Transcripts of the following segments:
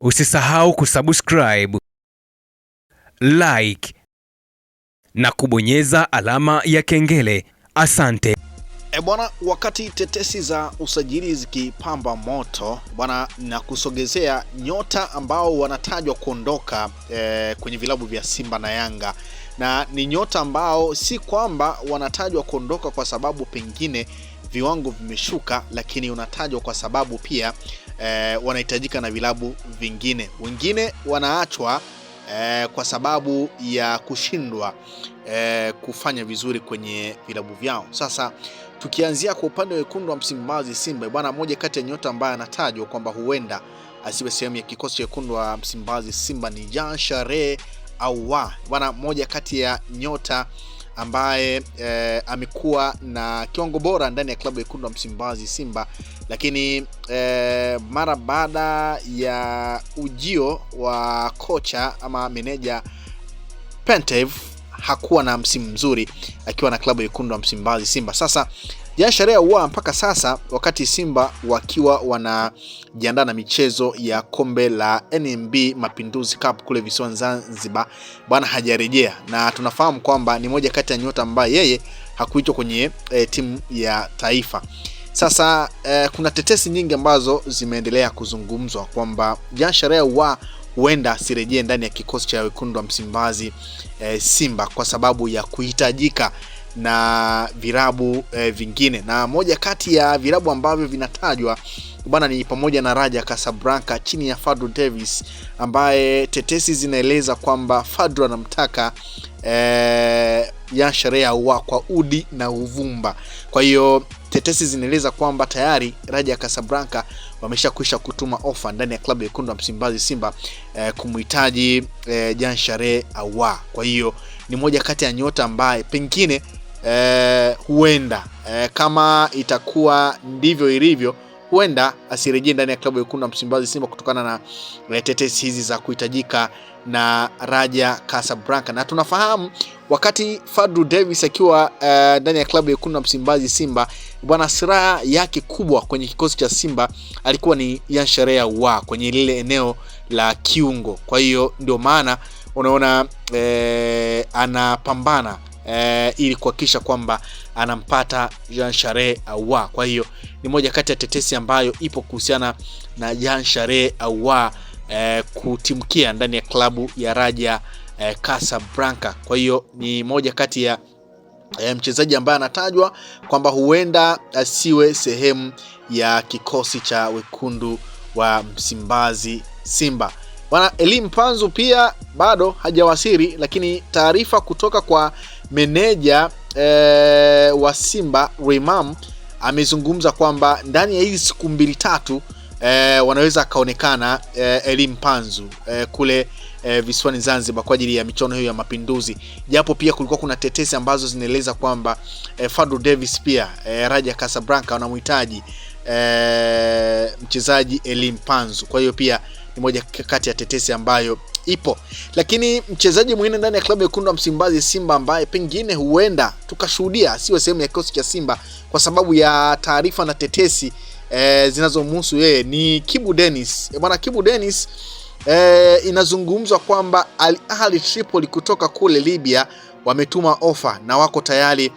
Usisahau kusubscribe, like na kubonyeza alama ya kengele. Asante. Bwana, wakati tetesi za usajili zikipamba moto bwana, na kusogezea nyota ambao wanatajwa kuondoka kwenye vilabu vya Simba na Yanga, na ni nyota ambao si kwamba wanatajwa kuondoka kwa sababu pengine viwango vimeshuka, lakini unatajwa kwa sababu pia wanahitajika na vilabu vingine. Wengine wanaachwa kwa sababu ya kushindwa kufanya vizuri kwenye vilabu vyao. Sasa tukianzia kwa upande wa wekundu wa Msimbazi Simba bwana, moja kati ya nyota ambaye anatajwa kwamba huenda asiwe sehemu ya kikosi cha wekundu wa Msimbazi Simba ni Jean Charles Ahoua bwana, moja kati ya nyota ambaye amekuwa na kiwango bora ndani ya klabu ya wekundu wa Msimbazi Simba, lakini mara baada ya ujio wa kocha ama meneja Pantev hakuwa na msimu mzuri akiwa na klabu ya wekundu wa Msimbazi Simba. Sasa Jean Charles Ahoua mpaka sasa, wakati Simba wakiwa wanajiandaa na michezo ya kombe la NMB Mapinduzi Cup kule visiwani Zanzibar bwana, hajarejea, na tunafahamu kwamba ni moja kati ya nyota ambaye yeye hakuitwa kwenye timu ya taifa. Sasa kuna tetesi nyingi ambazo zimeendelea kuzungumzwa kwamba Jean Charles Ahoua huenda asirejee ndani ya kikosi cha wekundu wa Msimbazi Simba kwa sababu ya kuhitajika na virabu vingine, na moja kati ya virabu ambavyo vinatajwa bwana ni pamoja na Raja Casablanca chini ya Fadlu Davis, ambaye tetesi zinaeleza kwamba Fadlu anamtaka Jean Charles Ahoua kwa udi na uvumba. Kwa hiyo tetesi zinaeleza kwamba tayari Raja Casablanca wameshakwisha kutuma ofa ndani ya klabu ya wekundu wa Msimbazi Simba kumhitaji Jean Charles Ahoua. Kwa hiyo ni moja kati ya nyota ambaye pengine huenda kama itakuwa ndivyo ilivyo, huenda asirejee ndani ya klabu ya wekundu wa Msimbazi Simba kutokana na tetesi hizi za kuhitajika na Raja Casablanca. Na tunafahamu wakati Fadlu Davis akiwa ndani ya klabu ya wekundu wa Msimbazi Simba bwana, silaha yake kubwa kwenye kikosi cha Simba alikuwa ni Jean Charles Ahoua kwenye lile eneo la kiungo. Kwa hiyo ndio maana unaona anapambana ili kuhakikisha kwamba anampata Jean Charles Ahoua. Kwa hiyo ni moja kati ya tetesi ambayo ipo kuhusiana na Jean Charles Ahoua kutimkia ndani ya klabu ya Raja Casablanca. Kwa hiyo ni moja kati ya mchezaji ambaye anatajwa kwamba huenda asiwe sehemu ya kikosi cha wekundu wa Msimbazi Simba. Bwana, Elie Mpanzu pia bado hajawasili, lakini taarifa kutoka kwa meneja wa Simba Remam amezungumza kwamba ndani ya hizi siku 2-3 wanaweza kaonekana Elie Mpanzu kule visiwani Zanzibar kwa ajili ya michuano hiyo ya Mapinduzi, japo pia kulikuwa kuna tetesi ambazo zinaeleza kwamba Fadlu Davis pia Raja Casablanca wanamhitaji mchezaji Elie Mpanzu. Kwa hiyo pia ni moja kati ya tetesi ambayo ipo, lakini mchezaji mwingine ndani ya klabu ya wekundu wa Msimbazi Simba ambaye pengine huenda tukashuhudia siwe sehemu ya kikosi cha Simba kwa sababu ya taarifa na tetesi zinazomhusu yeye ni Kibu Denis. Bwana, Kibu Denis inazungumzwa kwamba Al Ahly Tripoli kutoka kule Libya wametuma ofa na wako tayari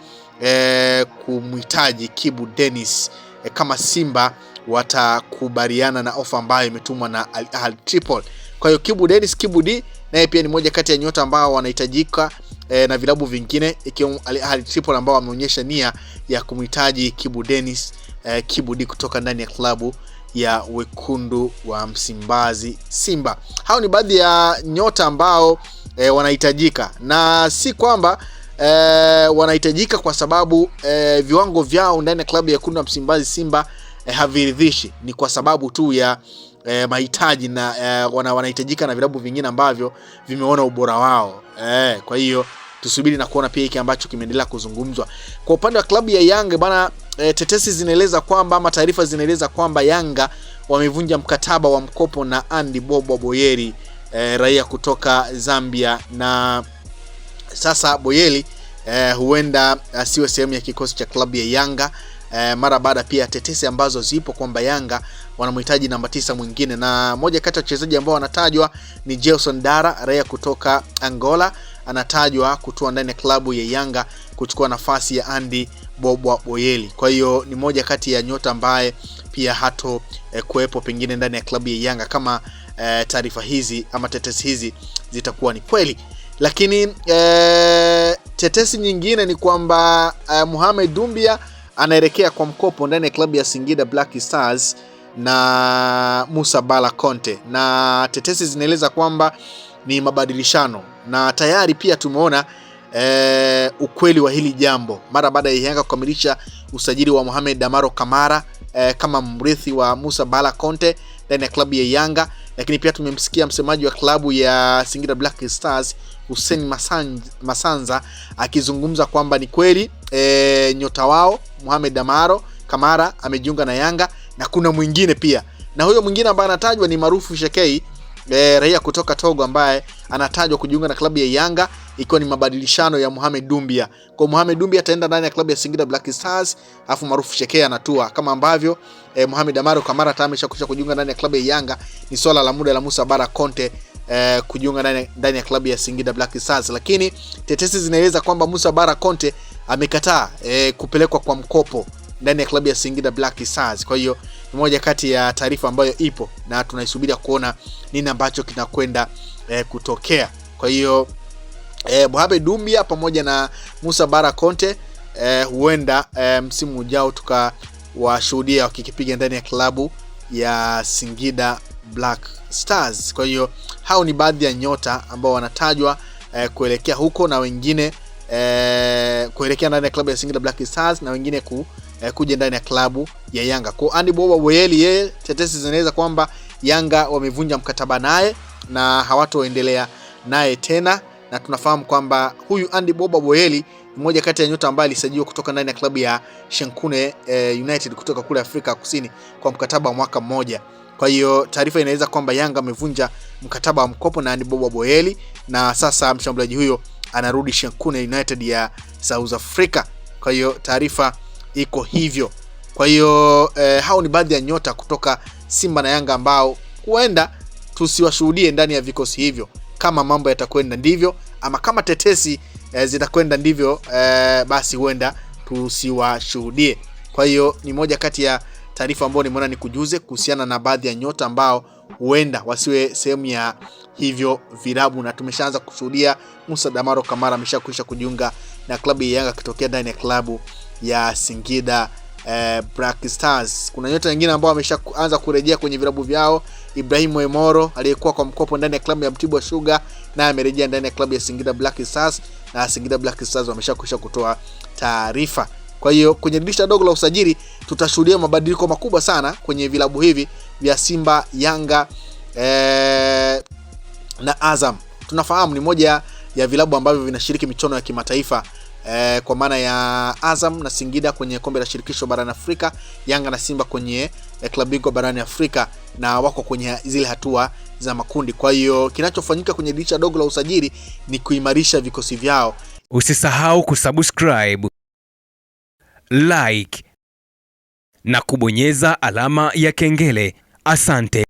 kumhitaji Kibu Denis kama Simba watakubaliana na ofa ambayo imetumwa na Al Ahly Tripoli. Kwa hiyo Kibu Denis, Kibu D, naye pia ni moja kati ya nyota ambao wanahitajika na vilabu vingine ikiwemo Al Ahly Tripoli ambao wameonyesha nia ya kumhitaji Kibu Denis, Kibu D kutoka ndani ya klabu ya wekundu wa Msimbazi Simba. Hao ni baadhi ya nyota ambao wanahitajika, na si kwamba wanahitajika kwa sababu viwango vyao ndani ya klabu ya wekundu wa Msimbazi Simba haviridhishi, ni kwa sababu tu ya mahitaji na wanahitajika na vilabu vingine ambavyo vimeona ubora wao. Kwa hiyo tusubiri na kuona pia hiki ambacho kimeendelea kuzungumzwa. Kwa upande wa klabu ya Yanga bana, tetesi zinaeleza kwamba ama taarifa zinaeleza kwamba Yanga wamevunja mkataba wa mkopo na Andy Bobo Boyeli, raia kutoka Zambia, na sasa Boyeli huenda asiwe sehemu ya kikosi cha klabu ya Yanga mara baada pia tetesi ambazo zipo kwamba Yanga wanamhitaji namba 9 mwingine, na moja kati ya wachezaji ambao wanatajwa ni Gelson Dara, raia kutoka Angola, anatajwa kutua ndani ya klabu ya Yanga kuchukua nafasi ya Andy Bobwa Boyeli. Kwa hiyo ni moja kati ya nyota ambaye pia hato kuwepo pengine ndani ya klabu ya Yanga kama taarifa hizi ama tetesi hizi zitakuwa ni kweli. Lakini tetesi nyingine ni kwamba Mohamed Dumbia anaelekea kwa mkopo ndani ya klabu ya Singida Black Stars na Musa Bala Conte, na tetesi zinaeleza kwamba ni mabadilishano, na tayari pia tumeona ukweli wa hili jambo mara baada ya Yanga kukamilisha usajili wa Mohamed Damaro Kamara kama mrithi wa Musa Bala Conte ndani ya klabu ya Yanga. Lakini pia tumemsikia msemaji wa klabu ya Singida Black Stars Hussein Masanza akizungumza kwamba ni kweli nyota wao Mohamed Damaro Kamara amejiunga na Yanga, na kuna mwingine pia, na huyo mwingine ambaye anatajwa ni Marufu Shekei, raia kutoka Togo, ambaye anatajwa kujiunga na klabu ya Yanga ikiwa ni mabadilishano ya Mohamed Dumbia. Kwa Mohamed Dumbia ataenda ndani ya klabu ya Singida Black Stars, afu Marufu Shekei anatua, kama ambavyo Mohamed Damaro Kamara ameshakusha kujiunga ndani ya klabu ya Yanga. Ni swala la muda la Musa Bara Conte kujiunga ndani ya klabu ya Singida Black Stars, lakini tetesi zinaeleza kwamba Musa Bara Conte amekataa kupelekwa kwa mkopo ndani ya klabu ya Singida Black Stars. Kwa hiyo ni moja kati ya taarifa ambayo ipo na tunaisubiria kuona nini ambacho kinakwenda kutokea. Kwa hiyo Mohamed Dumbia pamoja na Musa Bara Conte huenda msimu ujao tukawashuhudia wakikipiga ndani ya klabu ya Singida Black Stars. Kwa hiyo hao ni baadhi ya nyota ambao wanatajwa kuelekea huko, na wengine kuelekea ndani ya klabu ya Singida Black Stars, na wengine kuja ndani ya klabu ya Yanga. Kwa Andy Bobwa Boyeli, yeye tetesi zinaeleza kwamba Yanga wamevunja mkataba naye na hawatoendelea naye tena, na tunafahamu kwamba huyu Andy Bobwa Boyeli ni mmoja kati ya nyota ambaye alisajiliwa kutoka ndani ya klabu ya Shenkune United kutoka kule Afrika Kusini kwa mkataba wa mwaka mmoja. Kwa hiyo taarifa inaweza kwamba Yanga amevunja mkataba wa mkopo na Andy Bobwa Boyeli, na sasa mshambuliaji huyo anarudi Shenkune United ya South Africa. Kwa hiyo taarifa iko hivyo. Kwa hiyo hao ni baadhi ya nyota kutoka Simba na Yanga ambao huenda tusiwashuhudie ndani ya vikosi hivyo kama mambo yatakwenda ndivyo, ama kama tetesi zitakwenda ndivyo, basi huenda tusiwashuhudie. Kwa hiyo ni moja kati ya taarifa ambayo nimeona nikujuze kuhusiana na baadhi ya nyota ambao huenda wasiwe sehemu ya hivyo vilabu, na tumeshaanza kushuhudia Musa Damaro Kamara ameshakwisha kujiunga na klabu ya Yanga kitokea ndani ya klabu ya Singida Black Stars. Kuna nyota wengine ambao wameshaanza kurejea kwenye vilabu vyao. Ibrahim Emoro aliyekuwa kwa mkopo ndani ya klabu ya Mtibwa Sugar na amerejea ndani ya klabu ya Singida Black Stars, na Singida Black Stars wameshakwisha kutoa taarifa. Kwa hiyo kwenye dirisha dogo la usajili tutashuhudia mabadiliko makubwa sana kwenye vilabu hivi vya Simba, Yanga na Azam. Tunafahamu ni moja ya vilabu ambavyo vinashiriki michuano ya kimataifa, kwa maana ya Azam na Singida kwenye kombe la shirikisho barani Afrika, Yanga na Simba kwenye klabu bingwa barani Afrika, na wako kwenye zile hatua za makundi. Kwa hiyo kinachofanyika kwenye dirisha dogo la usajili ni kuimarisha vikosi vyao. Usisahau kusubscribe, like na kubonyeza alama ya kengele. Asante.